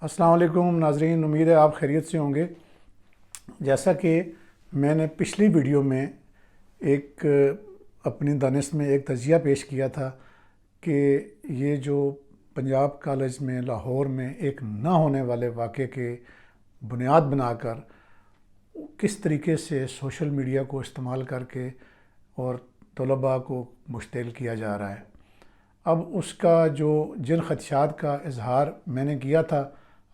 السلام علیکم ناظرین، امید ہے آپ خیریت سے ہوں گے۔ جیسا کہ میں نے پچھلی ویڈیو میں ایک اپنی دانست میں ایک تجزیہ پیش کیا تھا کہ یہ جو پنجاب کالج میں لاہور میں ایک نہ ہونے والے واقعے کے بنیاد بنا کر کس طریقے سے سوشل میڈیا کو استعمال کر کے اور طلباء کو مشتعل کیا جا رہا ہے، اب اس کا جن خدشات کا اظہار میں نے کیا تھا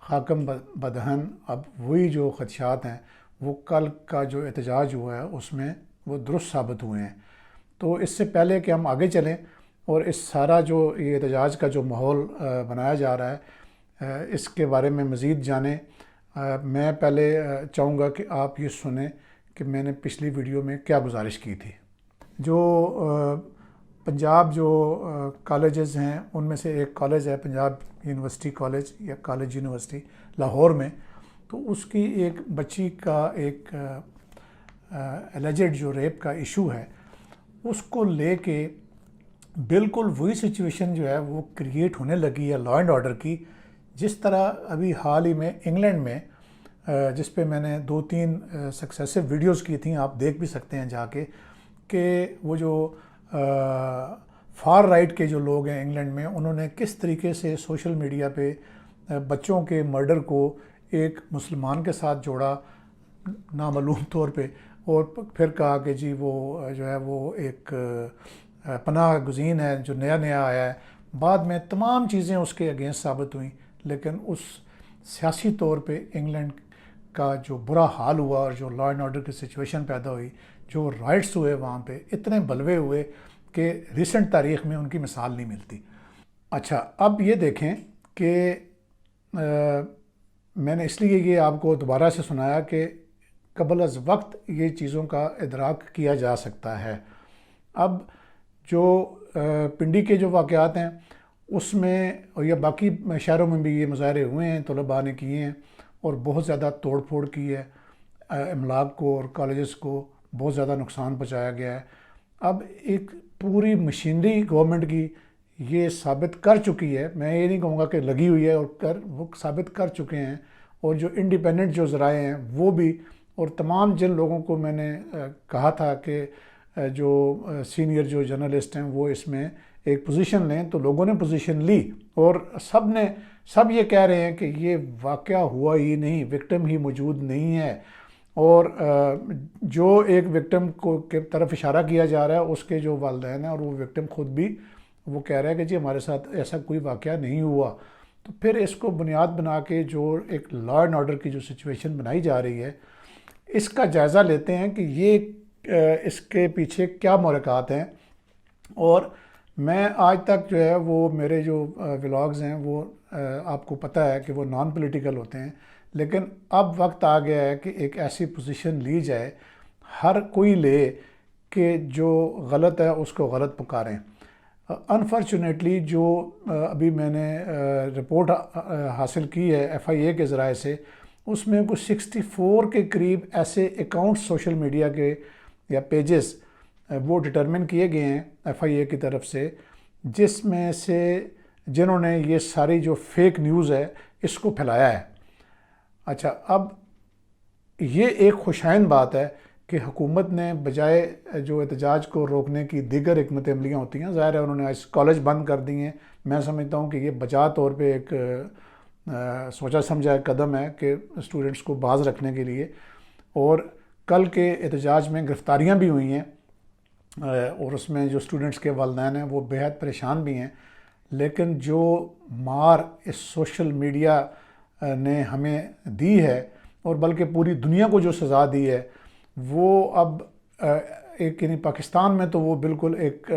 حاکم بدہن، اب وہی جو خدشات ہیں وہ کل کا جو احتجاج ہوا ہے اس میں وہ درست ثابت ہوئے ہیں۔ تو اس سے پہلے کہ ہم آگے چلیں اور اس سارا جو یہ احتجاج کا جو ماحول بنایا جا رہا ہے اس کے بارے میں مزید جانیں، میں پہلے چاہوں گا کہ آپ یہ سنیں کہ میں نے پچھلی ویڈیو میں کیا گزارش کی تھی۔ جو پنجاب جو کالجز ہیں ان میں سے ایک کالج ہے پنجاب یونیورسٹی کالج یا کالج یونیورسٹی لاہور میں، تو اس کی ایک بچی کا ایک الیجڈ جو ریپ کا ایشو ہے اس کو لے کے بالکل وہی سچویشن جو ہے وہ کریٹ ہونے لگی ہے لا اینڈ آرڈر کی، جس طرح ابھی حال ہی میں انگلینڈ میں جس پہ میں نے 2-3 سکسیسو ویڈیوز کی تھیں، آپ دیکھ بھی سکتے ہیں جا کے، کہ وہ جو فار رائٹ کے جو لوگ ہیں انگلینڈ میں انہوں نے کس طریقے سے سوشل میڈیا پہ بچوں کے مرڈر کو ایک مسلمان کے ساتھ جوڑا نامعلوم طور پہ، اور پھر کہا کہ جی وہ جو ہے وہ ایک پناہ گزین ہے جو نیا نیا آیا ہے۔ بعد میں تمام چیزیں اس کے اگینسٹ ثابت ہوئیں، لیکن اس سیاسی طور پہ انگلینڈ کا جو برا حال ہوا اور جو لا اینڈ آرڈر کی سچویشن پیدا ہوئی، جو رائٹس ہوئے وہاں پہ اتنے بلوے ہوئے کہ ریسنٹ تاریخ میں ان کی مثال نہیں ملتی۔ اچھا، اب یہ دیکھیں کہ میں نے اس لیے یہ آپ کو دوبارہ سے سنایا کہ قبل از وقت یہ چیزوں کا ادراک کیا جا سکتا ہے۔ اب جو پنڈی کے جو واقعات ہیں اس میں اور یا باقی شہروں میں بھی یہ مظاہرے ہوئے ہیں، طلباء نے کیے ہیں اور بہت زیادہ توڑ پھوڑ کی ہے، املاک کو اور کالجز کو بہت زیادہ نقصان پہنچایا گیا ہے۔ اب ایک پوری مشینری گورنمنٹ کی یہ ثابت کر چکی ہے، میں یہ نہیں کہوں گا کہ لگی ہوئی ہے، اور وہ ثابت کر چکے ہیں، اور جو انڈیپینڈنٹ جو ذرائع ہیں وہ بھی، اور تمام جن لوگوں کو میں نے کہا تھا کہ جو سینئر جو جرنلسٹ ہیں وہ اس میں ایک پوزیشن لیں، تو لوگوں نے پوزیشن لی، اور سب یہ کہہ رہے ہیں کہ یہ واقعہ ہوا ہی نہیں، وکٹم ہی موجود نہیں ہے، اور جو ایک وکٹم کو کی طرف اشارہ کیا جا رہا ہے اس کے جو والدین ہیں اور وہ وکٹم خود بھی وہ کہہ رہا ہے کہ جی ہمارے ساتھ ایسا کوئی واقعہ نہیں ہوا۔ تو پھر اس کو بنیاد بنا کے جو ایک لا اینڈ آرڈر کی جو سچویشن بنائی جا رہی ہے اس کا جائزہ لیتے ہیں کہ یہ اس کے پیچھے کیا محرکات ہیں۔ اور میں آج تک جو ہے وہ میرے جو ولاگز ہیں وہ آپ کو پتہ ہے کہ وہ نان پولیٹیکل ہوتے ہیں، لیکن اب وقت آ گیا ہے کہ ایک ایسی پوزیشن لی جائے، ہر کوئی لے کہ جو غلط ہے اس کو غلط پکاریں۔ انفارچونیٹلی جو ابھی میں نے رپورٹ حاصل کی ہے ایف آئی اے کے ذرائع سے، اس میں کچھ 64 کے قریب ایسے اکاؤنٹ سوشل میڈیا کے یا پیجز وہ ڈٹرمن کیے گئے ہیں ایف آئی اے کی طرف سے، جس میں سے جنہوں نے یہ ساری جو فیک نیوز ہے اس کو پھیلایا ہے۔ اچھا، اب یہ ایک خوشائن بات ہے کہ حکومت نے بجائے جو احتجاج کو روکنے کی دیگر حکمت عملیاں ہوتی ہیں، ظاہر ہے انہوں نے کالج بند کر دی ہیں، میں سمجھتا ہوں کہ یہ بجا طور پہ ایک سوچا سمجھا قدم ہے کہ اسٹوڈنٹس کو باز رکھنے کے لیے، اور کل کے احتجاج میں گرفتاریاں بھی ہوئی ہیں، اور اس میں جو اسٹوڈنٹس کے والدین ہیں وہ بہت پریشان بھی ہیں، لیکن جو مار اس سوشل میڈیا نے ہمیں دی ہے اور بلکہ پوری دنیا کو جو سزا دی ہے وہ اب ایک یعنی پاکستان میں تو وہ بالکل ایک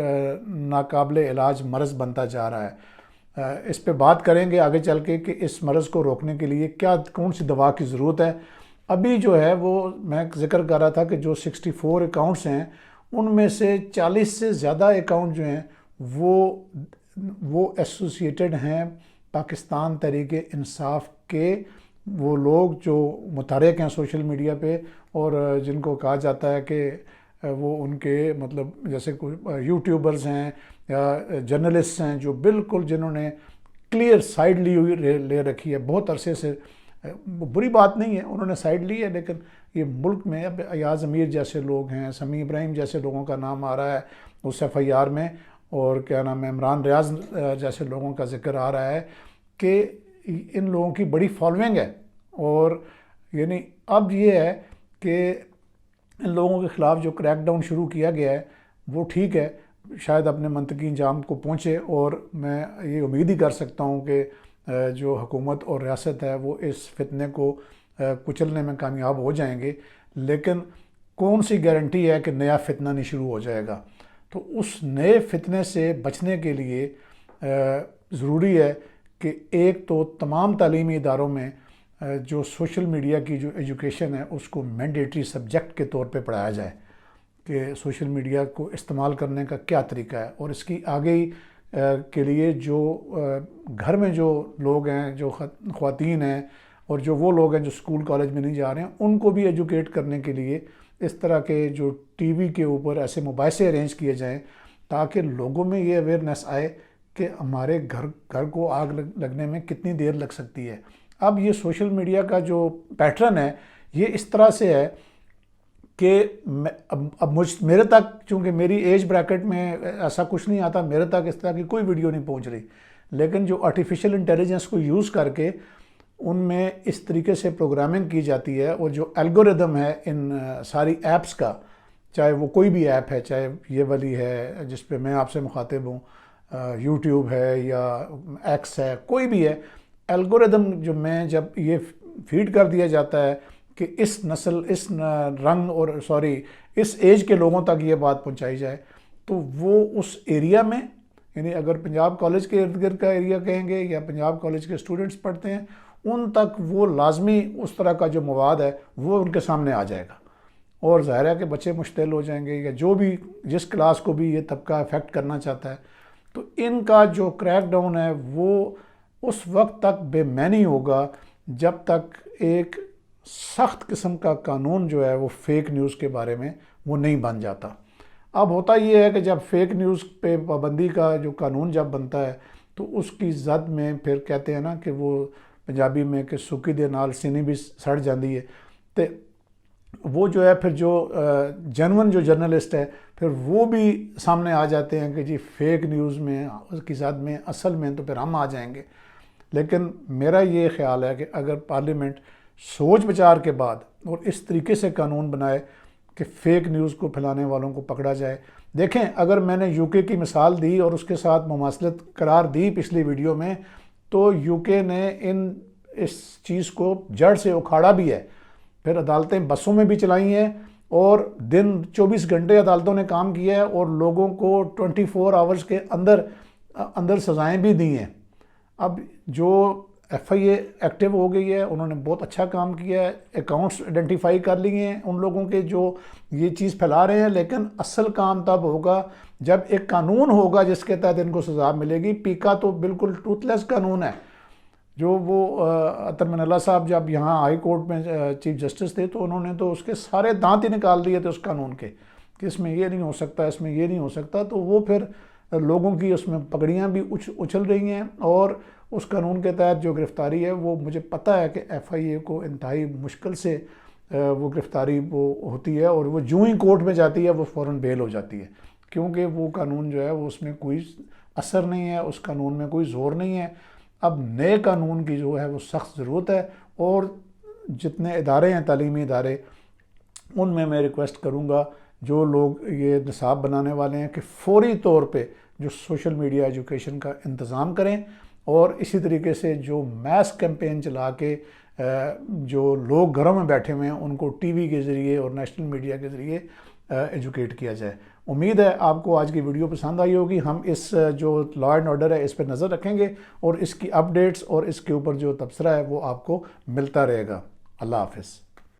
ناقابل علاج مرض بنتا جا رہا ہے۔ اس پہ بات کریں گے آگے چل کے کہ اس مرض کو روکنے کے لیے کون سی دوا کی ضرورت ہے۔ ابھی جو ہے وہ میں ذکر کر رہا تھا کہ جو 64 اکاؤنٹس ہیں ان میں سے 40 سے زیادہ اکاؤنٹ جو ہیں وہ ایسوسیٹڈ ہیں پاکستان تحریک انصاف کے، وہ لوگ جو متحرک ہیں سوشل میڈیا پہ، اور جن کو کہا جاتا ہے کہ وہ ان کے مطلب جیسے کوئی یوٹیوبرز ہیں یا جرنلسٹ ہیں جو بالکل جنہوں نے کلیئر سائیڈ لے رکھی ہے بہت عرصے سے. بری بات نہیں ہے انہوں نے سائیڈ لی ہے، لیکن یہ ملک میں اب ایاز امیر جیسے لوگ ہیں، سمیع ابراہیم جیسے لوگوں کا نام آ رہا ہے اس ایف آئی آر میں، اور کیا نام ہے عمران ریاض جیسے لوگوں کا ذکر آ رہا ہے کہ ان لوگوں کی بڑی فالوئنگ ہے. اور یعنی اب یہ ہے کہ ان لوگوں کے خلاف جو کریک ڈاؤن شروع کیا گیا ہے وہ ٹھیک ہے، شاید اپنے منطقی انجام کو پہنچے، اور میں یہ امید ہی کر سکتا ہوں کہ جو حکومت اور ریاست ہے وہ اس فتنے کو کچلنے میں کامیاب ہو جائیں گے. لیکن کون سی گارنٹی ہے کہ نیا فتنہ نہیں شروع ہو جائے گا؟ تو اس نئے فتنے سے بچنے کے لیے ضروری ہے کہ ایک تو تمام تعلیمی اداروں میں جو سوشل میڈیا کی جو ایجوکیشن ہے اس کو مینڈیٹری سبجیکٹ کے طور پہ پڑھایا جائے کہ سوشل میڈیا کو استعمال کرنے کا کیا طریقہ ہے، اور اس کی آگے کے لیے جو گھر میں جو لوگ ہیں، جو خواتین ہیں، اور جو وہ لوگ ہیں جو اسکول کالج میں نہیں جا رہے ہیں، ان کو بھی ایجوکیٹ کرنے کے لیے اس طرح کے جو ٹی وی کے اوپر ایسے مباحثے ارینج کیے جائیں تاکہ لوگوں میں یہ اویئرنیس آئے کہ ہمارے گھر کو آگ لگنے میں کتنی دیر لگ سکتی ہے. اب یہ سوشل میڈیا کا جو پیٹرن ہے یہ اس طرح سے ہے کہ اب میرے تک، چونکہ میری ایج بریکٹ میں ایسا کچھ نہیں آتا، میرے تک اس طرح کی کوئی ویڈیو نہیں پہنچ رہی، لیکن جو آرٹیفیشل انٹیلیجنس کو یوز کر کے ان میں اس طریقے سے پروگرامنگ کی جاتی ہے، اور جو الگوریدم ہے ان ساری ایپس کا، چاہے وہ کوئی بھی ایپ ہے، چاہے یہ والی ہے جس پہ میں آپ سے مخاطب ہوں، یوٹیوب ہے یا ایکس ہے، کوئی بھی ہے، الگوریدم جو میں جب یہ فیڈ کر دیا جاتا ہے کہ اس نسل، اس رنگ اور اس ایج کے لوگوں تک یہ بات پہنچائی جائے، تو وہ اس ایریا میں، یعنی اگر پنجاب کالج کے ارد گرد کا ایریا کہیں گے یا پنجاب کالج کے اسٹوڈنٹس پڑھتے ہیں، ان تک وہ لازمی اس طرح کا جو مواد ہے وہ ان کے سامنے آ جائے گا، اور ظاہر ہے کہ بچے مشتعل ہو جائیں گے، یا جو بھی جس کلاس کو بھی یہ طبقہ افیکٹ کرنا چاہتا ہے. تو ان کا جو کریک ڈاؤن ہے وہ اس وقت تک بے معنی ہوگا جب تک ایک سخت قسم کا قانون جو ہے وہ فیک نیوز کے بارے میں وہ نہیں بن جاتا. اب ہوتا یہ ہے کہ جب فیک نیوز پہ پابندی کا جو قانون جب بنتا ہے تو اس کی زد میں پھر کہتے ہیں نا کہ وہ پنجابی میں کہ سکی دے نال سینی بھی سڑ جاندی ہے، تو وہ جو ہے پھر جو جنون جو جرنلسٹ ہے پھر وہ بھی سامنے آ جاتے ہیں کہ جی فیک نیوز میں اس کی زد میں اصل میں تو پھر ہم آ جائیں گے. لیکن میرا یہ خیال ہے کہ اگر پارلیمنٹ سوچ بچار کے بعد اور اس طریقے سے قانون بنائے کہ فیک نیوز کو پھیلانے والوں کو پکڑا جائے. دیکھیں اگر میں نے یو کے کی مثال دی اور اس کے ساتھ مماثلت قرار دی پچھلی ویڈیو میں، تو یو کے نے اس چیز کو جڑ سے اکھاڑا بھی ہے، پھر عدالتیں بسوں میں بھی چلائی ہیں، اور دن 24 گھنٹے عدالتوں نے کام کیا ہے، اور لوگوں کو 24 آورز کے اندر سزائیں بھی دی ہیں. اب جو ایف آئی اے ایکٹیو ہو گئی ہے، انہوں نے بہت اچھا کام کیا ہے، اکاؤنٹس آئیڈینٹیفائی کر لیے ہیں ان لوگوں کے جو یہ چیز پھیلا رہے ہیں. لیکن اصل کام تب ہوگا جب ایک قانون ہوگا جس کے تحت ان کو سزا ملے گی. پیکا تو بالکل ٹوتھ لیس قانون ہے. جو وہ عطر من اللہ صاحب جب یہاں ہائی کورٹ میں چیف جسٹس تھے تو انہوں نے تو اس کے سارے دانت ہی نکال دیے تھے اس قانون کے کہ اس میں یہ نہیں ہو سکتا، اس میں یہ نہیں ہو سکتا. تو وہ پھر لوگوں کی اس میں پگڑیاں بھی اچھل رہی ہیں، اور اس قانون کے تحت جو گرفتاری ہے وہ مجھے پتہ ہے کہ ایف آئی اے کو انتہائی مشکل سے وہ گرفتاری وہ ہوتی ہے، اور وہ جو ہی کورٹ میں جاتی ہے وہ فوراً بیل ہو جاتی ہے، کیونکہ وہ قانون جو ہے وہ اس میں کوئی اثر نہیں ہے، اس قانون میں کوئی زور نہیں ہے. اب نئے قانون کی جو ہے وہ سخت ضرورت ہے، اور جتنے ادارے ہیں تعلیمی ادارے ان میں ریکویسٹ کروں گا جو لوگ یہ نصاب بنانے والے ہیں کہ فوری طور پہ جو سوشل میڈیا ایجوکیشن کا انتظام کریں، اور اسی طریقے سے جو میس کیمپین چلا کے جو لوگ گھروں میں بیٹھے ہوئے ہیں ان کو ٹی وی کے ذریعے اور نیشنل میڈیا کے ذریعے ایجوکیٹ کیا جائے. امید ہے آپ کو آج کی ویڈیو پسند آئی ہوگی. ہم اس جو لا اینڈ آرڈر ہے اس پہ نظر رکھیں گے، اور اس کی اپڈیٹس اور اس کے اوپر جو تبصرہ ہے وہ آپ کو ملتا رہے گا. اللہ حافظ.